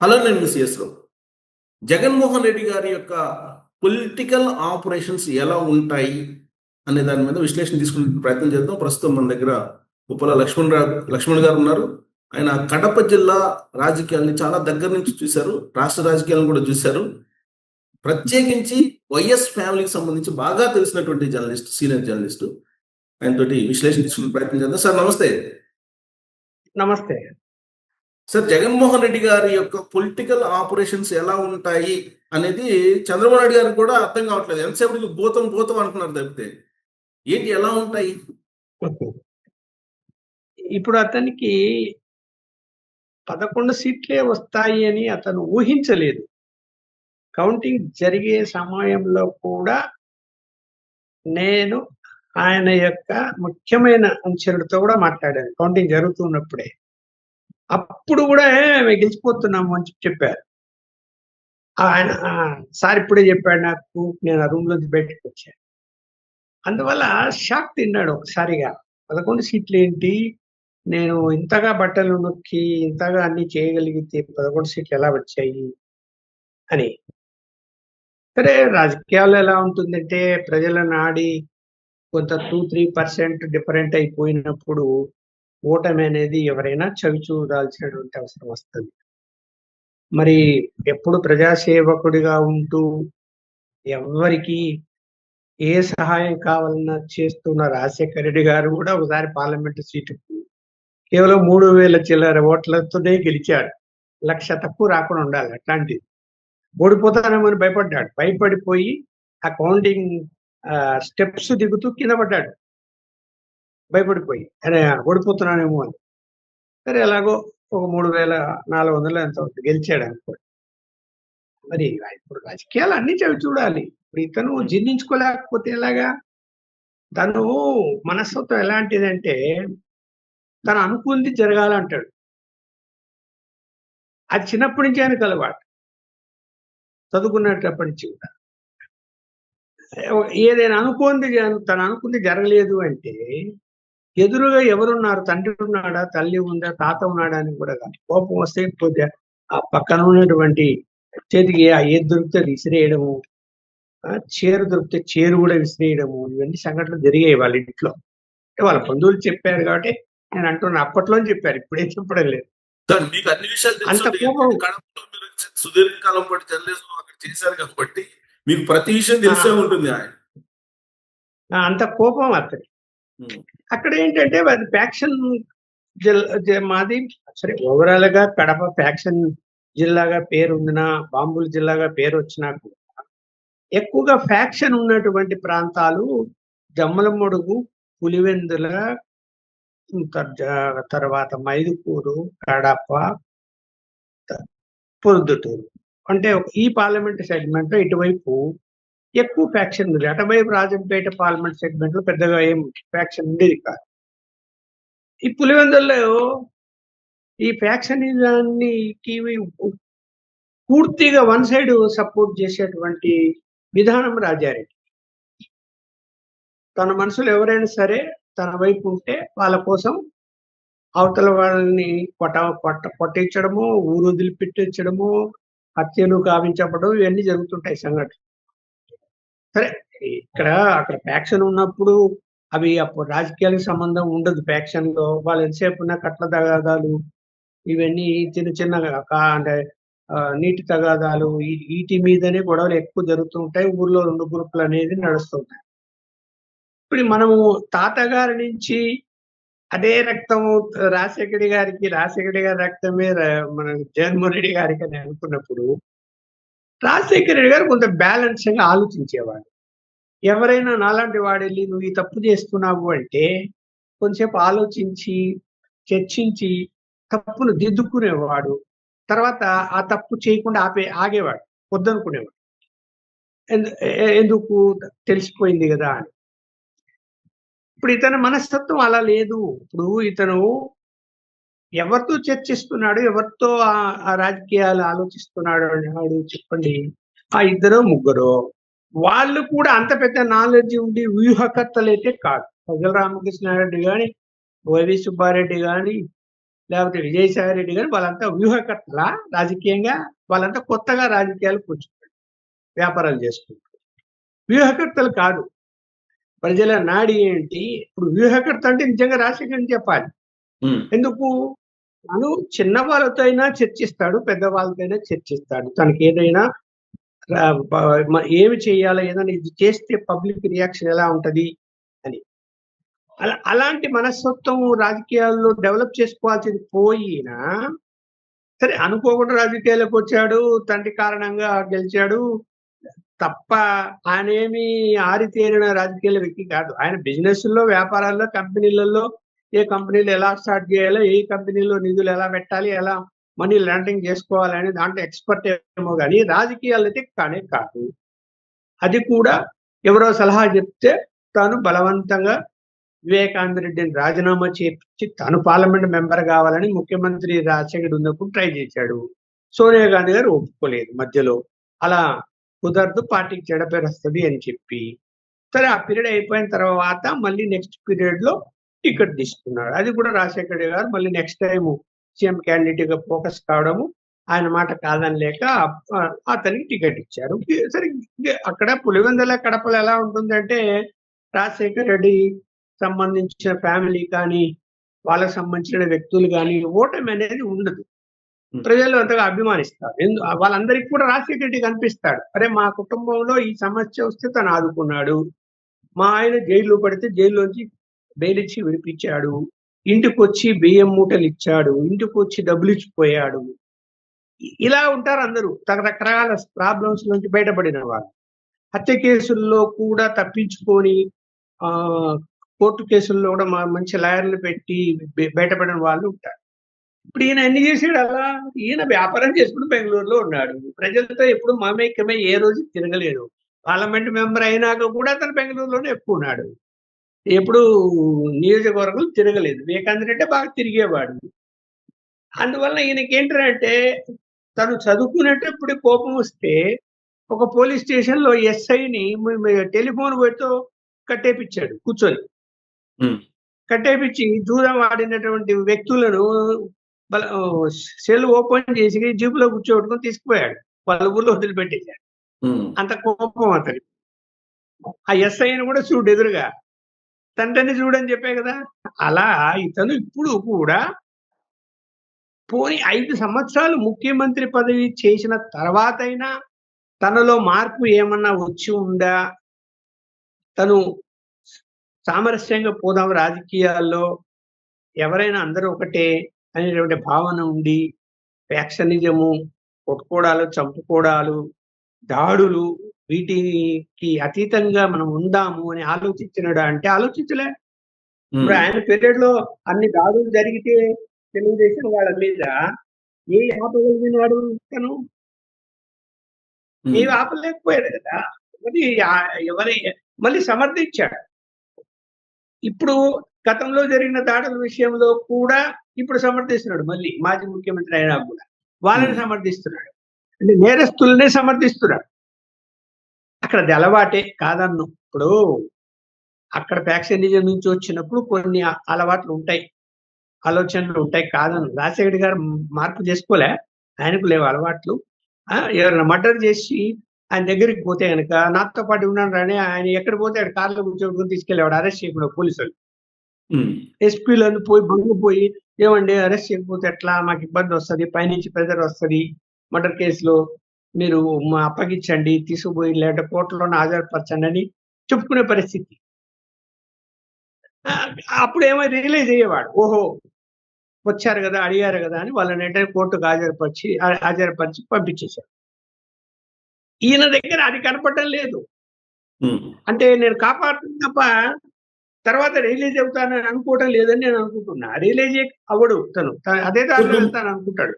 Hello, నేను మీ CS రావు. జగన్మోహన్ రెడ్డి గారి యొక్క పొలిటికల్ ఆపరేషన్స్ ఎలా ఉంటాయి అనే దాని మీద విశ్లేషణ తీసుకునే ప్రయత్నం చేద్దాం. ప్రస్తుతం మన దగ్గర ఉప్పల లక్ష్మణ్ గారు ఉన్నారు. ఆయన కడప జిల్లా రాజకీయాల్ని చాలా దగ్గర నుంచి చూశారు, రాష్ట్ర రాజకీయాలను కూడా చూశారు. ప్రత్యేకించి వైఎస్ ఫ్యామిలీకి సంబంధించి బాగా తెలిసినటువంటి జర్నలిస్ట్, సీనియర్ జర్నలిస్ట్. ఆయనతోటి విశ్లేషణ తీసుకునే ప్రయత్నం చేద్దాం. సార్ నమస్తే. నమస్తే సార్, జగన్మోహన్ రెడ్డి గారి యొక్క పొలిటికల్ ఆపరేషన్స్ ఎలా ఉంటాయి అనేది చంద్రబాబు నాయుడు గారికి కూడా అర్థం కావట్లేదు. ఎంతసేపు భూతం భూతం అంటున్నారు తప్పితే ఏంటి ఎలా ఉంటాయి. ఇప్పుడు అతనికి 11 సీట్లే వస్తాయి అని అతను ఊహించలేదు. కౌంటింగ్ జరిగే సమయంలో కూడా నేను ఆయన యొక్క ముఖ్యమైన అనుచరులతో కూడా మాట్లాడాను. కౌంటింగ్ జరుగుతున్నప్పుడే, అప్పుడు కూడా మేము గెలిచిపోతున్నాము అని చెప్పారు. ఆయన సార్ ఇప్పుడే చెప్పాడు నాకు, నేను ఆ రూమ్ లోంచి బయటకు వచ్చాను. అందువల్ల షాక్ తిన్నాడు ఒకసారిగా. 11 సీట్లు ఏంటి, నేను ఇంతగా బట్టలు నొక్కి ఇంతగా అన్ని చేయగలిగితే 11 సీట్లు ఎలా వచ్చాయి అని. సరే, రాజకీయాలు ఎలా ఉంటుందంటే ప్రజల నాడి కొంత 2-3% డిఫరెంట్ అయిపోయినప్పుడు ఓటమి అనేది ఎవరైనా చవి చూడాల్సినటువంటి అవసరం వస్తుంది. మరి ఎప్పుడు ప్రజాసేవకుడిగా ఉంటూ ఎవరికి ఏ సహాయం కావాలన్నా చేస్తున్న రాజశేఖర రెడ్డి గారు కూడా ఒకసారి పార్లమెంటు సీటుకు కేవలం 3,000 చిల్లర ఓట్లతోనే గెలిచాడు. 1,00,000 తక్కువ రాకుండా ఉండాలి. అట్లాంటిది ఓడిపోతానేమని భయపడ్డాడు. భయపడిపోయి ఆ కౌంటింగ్ స్టెప్స్ దిగుతూ కింద పడ్డాడు, భయపడిపోయి అరే ఓడిపోతున్నానేమో అని. సరే, ఎలాగో ఒక 3,400 ఎంత గెలిచాడు అనుకోండి. మరి ఇప్పుడు రాజకీయాలు అన్ని చవి చూడాలి. ఇప్పుడు ఇతను జీర్ణించుకోలేకపోతే ఎలాగా? తను మనస్తత్వం ఎలాంటిదంటే తను అనుకుంది జరగాలంటాడు. అది చిన్నప్పటి నుంచి ఆయనకు అలవాటు, చదువుకున్నప్పటి నుంచి కూడా. ఏదైనా తను అనుకుంది జరగలేదు అంటే ఎదురుగా ఎవరున్నారు, తండ్రి ఉన్నాడా, తల్లి ఉందా, తాత ఉన్నాడా అని కూడా కాదు. కోపం వస్తే ఆ పక్కన ఉన్నటువంటి చేతికి ఏది దొరికితే విసిరేయడము, చేరు దొరికితే చేరు కూడా విసిరేయడము, ఇవన్నీ సంఘటనలు జరిగాయి వాళ్ళ ఇంట్లో. వాళ్ళ బంధువులు చెప్పారు కాబట్టి నేను అంటున్నా, అప్పట్లో చెప్పారు, ఇప్పుడేం చెప్పడం లేదు. మీకు అన్ని విషయాలు సుదీర్ఘకాలం పాటు జర్నలిజం అక్కడ చేశారు కాబట్టి మీకు ప్రతి విషయం తెలిసే ఉంటుంది. అంత కోపం అతని. అక్కడ ఏంటంటే అది ఫ్యాక్షన్ మాది. సరే, ఓవరాల్ గా కడప ఫ్యాక్షన్ జిల్లాగా పేరు ఉందినా, బాంబుల జిల్లాగా పేరు వచ్చినా కూడా ఎక్కువగా ఫ్యాక్షన్ ఉన్నటువంటి ప్రాంతాలు జమ్మలమడుగు, పులివెందుల, తర్వాత మైదుకూరు, కడప, పొద్దుటూరు. అంటే ఈ పార్లమెంట్ సెగ్మెంట్ లో ఇటువైపు ఎక్కువ ఫ్యాక్షన్ ఉంది. అటువైపు రాజంపేట పార్లమెంట్ సెగ్మెంట్ లో పెద్దగా ఏం ఫ్యాక్షన్ ఉండేది కాదు. ఈ పులివెందుల్లో ఈ ఫ్యాక్షనిజాన్ని పూర్తిగా వన్ సైడ్ సపోర్ట్ చేసేటువంటి విధానం రాజారెడ్డి. తన మనసులో ఎవరైనా సరే తన వైపు ఉంటే వాళ్ళ కోసం అవతల వాళ్ళని కొట్టించడము, ఊరు వదిలిపెట్టించడము, హత్యలు గావించబడము, ఇవన్నీ జరుగుతుంటాయి సంఘటనలు. సరే, అక్కడ ఫ్యాక్షన్ ఉన్నప్పుడు అవి అప్పుడు రాజకీయాలకు సంబంధం ఉండదు. ఫ్యాక్షన్ లో వాళ్ళు ఎంతసేపు ఉన్న కట్ల తగాదాలు, ఇవన్నీ చిన్న చిన్న అంటే నీటి తగాదాలు, వీటి మీదనే గొడవలు ఎక్కువ జరుగుతూ ఉంటాయి. ఊర్లో 2 గ్రూపులు అనేది నడుస్తుంటాయి. ఇప్పుడు మనము తాతగారి నుంచి అదే రక్తము రాజశేఖర గారి రక్తమే మన జగన్మోహన్ రెడ్డి గారికి అని అనుకున్నప్పుడు రాజశేఖర రెడ్డి గారు కొంత బ్యాలెన్స్ గా ఆలోచించేవాడు. ఎవరైనా నాలాంటి వాడు వెళ్ళి నువ్వు ఈ తప్పు చేస్తున్నావు అంటే కొంచెంసేపు ఆలోచించి చర్చించి తప్పును దిద్దుకునేవాడు. తర్వాత ఆ తప్పు చేయకుండా ఆగేవాడు, వద్దనుకునేవాడు. ఎందుకు, తెలిసిపోయింది కదా అని. ఇప్పుడు ఇతని మనస్తత్వం అలా లేదు. ఇప్పుడు ఇతను ఎవరితో చర్చిస్తున్నాడు, ఎవరితో ఆ రాజకీయాలు ఆలోచిస్తున్నాడు అన్నాడు చెప్పండి. ఆ 2-3 వాళ్ళు కూడా అంత పెద్ద నాలెడ్జ్ ఉండి వ్యూహకర్తలు అయితే కాదు. ప్రజల రామకృష్ణారెడ్డి కానీ, వైవి సుబ్బారెడ్డి కానీ, లేకపోతే విజయసాయి రెడ్డి గారు వాళ్ళంతా వ్యూహకర్తల రాజకీయంగా, వాళ్ళంతా కొత్తగా రాజకీయాలు కూర్చుంటారు, వ్యాపారాలు చేసుకుంటారు. వ్యూహకర్తలు కాదు. ప్రజల నాడి ఏంటి? ఇప్పుడు వ్యూహకర్త అంటే నిజంగా రాజశేఖర్ అని చెప్పాలి. ఎందుకు? తను చిన్న వాళ్ళతో అయినా చర్చిస్తాడు, పెద్దవాళ్ళతో అయినా చర్చిస్తాడు. తనకి ఏదైనా ఏమి చేయాలో, ఏదైనా ఇది చేస్తే పబ్లిక్ రియాక్షన్ ఎలా ఉంటది అని. అలాంటి మనస్తత్వం రాజకీయాల్లో డెవలప్ చేసుకోవాల్సింది పోయినా, సరే అనుకోకుండా రాజకీయాల్లోకి వచ్చాడు, తండ్రి కారణంగా గెలిచాడు తప్ప ఆయనేమి ఆరితేరిన రాజకీయాల వ్యక్తి కాదు. ఆయన బిజినెస్‌ల్లో, వ్యాపారాల్లో, కంపెనీలలో ఏ కంపెనీలు ఎలా స్టార్ట్ చేయాలో, ఏ కంపెనీలో నిధులు ఎలా పెట్టాలి, ఎలా మనీ లాండరింగ్ చేసుకోవాలని దాంట్లో ఎక్స్‌పర్ట్ ఏమో గాని రాజకీయాలైతే కానే కాదు. అది కూడా ఎవరో సలహా చెప్తే తాను బలవంతంగా వివేకానంద రెడ్డిని రాజీనామా చేపించి తను పార్లమెంట్ మెంబర్ కావాలని ముఖ్యమంత్రి రాజశేఖర్ ఉన్నప్పుడు ట్రై చేశాడు. సోనియా గాంధీ గారు ఒప్పుకోలేదు మధ్యలో. అలా కుదరదు, పార్టీకి చెడ్డ పేరు వస్తది అని చెప్పి, సరే ఆ పీరియడ్ అయిపోయిన తర్వాత మళ్ళీ నెక్స్ట్ పీరియడ్ లో టికెట్ తీసుకున్నాడు. అది కూడా రాజశేఖర్ రెడ్డి గారు మళ్ళీ నెక్స్ట్ టైం సీఎం క్యాండిడేట్ గా ఫోకస్ కావడము, ఆయన మాట కాదని లేక అతనికి టికెట్ ఇచ్చారు. సరే అక్కడ పులివెందుల, కడపలో ఎలా ఉంటుందంటే రాజశేఖర్ రెడ్డి సంబంధించిన ఫ్యామిలీ కానీ, వాళ్ళకు సంబంధించిన వ్యక్తులు కానీ ఓటమి అనేది ఉండదు. ప్రజలు అంతగా అభిమానిస్తారు. వాళ్ళందరికీ కూడా రాజశేఖర్ రెడ్డి కనిపిస్తాడు. అరే మా కుటుంబంలో ఈ సమస్య వస్తే తను ఆదుకున్నాడు, మా ఆయన జైల్లో పడితే జైల్లోంచి బెయిల్ ఇచ్చి విడిపించాడు, ఇంటికి వచ్చి బియ్యం మూటలు ఇచ్చాడు, ఇంటికి వచ్చి డబ్బులు ఇచ్చిపోయాడు. ఇలా ఉంటారు అందరూ రకరకాల ప్రాబ్లమ్స్ నుంచి బయటపడిన వాళ్ళు. హత్య కేసుల్లో కూడా తప్పించుకొని కోర్టు కేసుల్లో కూడా మంచి లాయర్లు పెట్టి బయటపడిన వాళ్ళు ఉంటారు. ఇప్పుడు ఈయన ఎన్ని చేసాడు అలా? ఈయన వ్యాపారం చేసుకుని బెంగళూరులో ఉన్నాడు. ప్రజలతో ఎప్పుడు మమేకమై ఏ రోజు తిరగలేదు. పార్లమెంట్ మెంబర్ అయినాక కూడా అతను బెంగళూరులోనే ఎక్కువ ఉన్నాడు. ఎప్పుడు నియోజకవర్గం తిరగలేదు. వివేకానంద రెడ్డి బాగా తిరిగేవాడు. అందువల్ల ఈయనకి ఏంటంటే తను చదువుకునేటప్పుడు కోపం వస్తే ఒక పోలీస్ స్టేషన్ లో ఎస్ఐని టెలిఫోన్ పెడుతూ కట్టేపించాడు కూర్చొని. కట్టేపించి జూదం ఆడినటువంటి వ్యక్తులను సెల్ ఓపెన్ చేసి జీపులో కూర్చోబెట్టుకుని తీసుకుపోయాడు. వాళ్ళ ఊర్లో వదిలిపెట్టేశాడు. అంత కోపం అతని. ఆ ఎస్ఐని కూడా చూడు ఎదురుగా, తండ్రిని చూడని చెప్పే కదా. అలా ఇతను ఇప్పుడు కూడా పోనీ 5 సంవత్సరాలు ముఖ్యమంత్రి పదవి చేసిన తర్వాత అయినా తనలో మార్పు ఏమన్నా వచ్చి ఉందా, తను సామరస్యంగా పోదాం రాజకీయాల్లో, ఎవరైనా అందరూ ఒకటే అనేటువంటి భావన ఉండి, ఫ్యాక్షనిజము, కొట్టుకోవడాలు, చంపుకోవడాలు, దాడులు, వీటికి అతీతంగా మనం ఉందాము అని ఆలోచించినాడు అంటే ఆలోచించలే. ఇప్పుడు ఆయన పీరియడ్ లో అన్ని దాడులు జరిగితే తెలుగుదేశం వాళ్ళ మీద ఏ ఆపగలిగినాడు తను? ఏమి ఆపలేకపోయాడు కదా. మళ్ళీ సమర్థించాడు. ఇప్పుడు గతంలో జరిగిన దాడుల విషయంలో కూడా ఇప్పుడు సమర్థిస్తున్నాడు. మళ్ళీ మాజీ ముఖ్యమంత్రి అయినా కూడా వాళ్ళని సమర్థిస్తున్నాడు. అంటే నేరస్తులనే సమర్థిస్తున్నాడు. అక్కడ అది అలవాటే కాదన్ను. ఇప్పుడు అక్కడ ఫ్యాక్షనిజం నుంచి వచ్చినప్పుడు కొన్ని అలవాట్లు ఉంటాయి, ఆలోచనలు ఉంటాయి కాదన్ను. రాజశేఖర్ గారు మార్పు చేసుకోలే, ఆయనకు లేవు అలవాట్లు. ఎవరైనా మర్డర్ చేసి ఆయన దగ్గరికి పోతే కనుక నాతో పాటు ఉన్నాను రాని ఆయన ఎక్కడ పోతే అక్కడ కార్లో కూర్చోబెట్టుకుని తీసుకెళ్ళేవాడు, అరెస్ట్ చేయకుండా పోలీసులు. ఎస్పీలను పోయి ఏమండి అరెస్ట్ చేయకపోతే ఎట్లా, మాకు ఇబ్బంది వస్తుంది, పైనుంచి ప్రెజర్ వస్తుంది, మర్డర్ కేసులో మీరు అప్పగించండి, తీసుకుపోయి లేదా కోర్టులో హాజరుపరచండి అని చెప్పుకునే పరిస్థితి. అప్పుడు ఏమో రియలైజ్ అయ్యేవాడు, ఓహో వచ్చారు కదా, అడిగారు కదా అని వాళ్ళని వెంటనే కోర్టుకు హాజరుపరిచి పంపించేశారు. ఈయన దగ్గర అది కనపడడం లేదు. అంటే నేను కాపాడుతున్నా తప్ప తర్వాత రియలైజ్ అవుతానని అనుకోవటం లేదని నేను అనుకుంటున్నా. రియలైజ్ అవ్వడు తను, అదే దారిలో వెళ్తాను అనుకుంటాడు.